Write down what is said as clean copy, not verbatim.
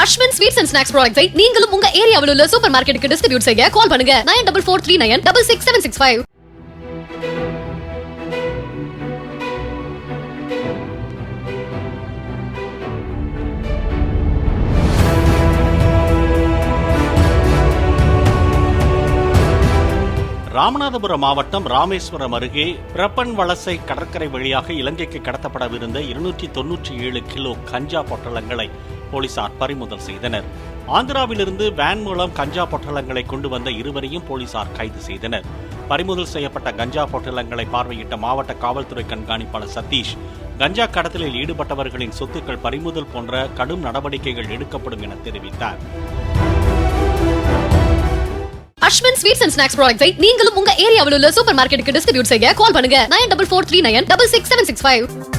Ashwin Sweets and Snacks products நீங்களும் உங்க ஏரியாவில் உள்ள சூப்பர் மார்க்கெட்டுக்கு டிஸ்ட்ரிபியூட் செய்ய கால் பண்ணுங்க 9443966765. ராமநாதபுரம் மாவட்டம் ராமேஸ்வரம் அருகே பிரப்பன் வலசை கடற்கரை வழியாக இலங்கைக்கு கடத்தப்படவிருந்த 297 கிலோ கஞ்சா பொட்டலங்களை போலீசார் பறிமுதல் செய்தனர். ஆந்திராவிலிருந்து வேன் மூலம் கஞ்சா பொட்டலங்களை கொண்டு வந்த இருவரையும் போலீசார் கைது செய்தனர். பறிமுதல் செய்யப்பட்ட கஞ்சா பொட்டலங்களை பார்வையிட்ட மாவட்ட காவல்துறை கண்காணிப்பாளர் சதீஷ், கஞ்சா கடத்தலில் ஈடுபட்டவர்களின் சொத்துக்கள் பறிமுதல் போன்ற கடும் நடவடிக்கைகள் எடுக்கப்படும் என தெரிவித்தார். Ashwin Sweets and Snacks products நீங்களும் உங்க ஏரியாவில் உள்ள சூப்பர் மார்க்கெட்டுக்கு டிஸ்ட்ரிபியூட் செய்ய கால் பண்ணுங்க 9443966765.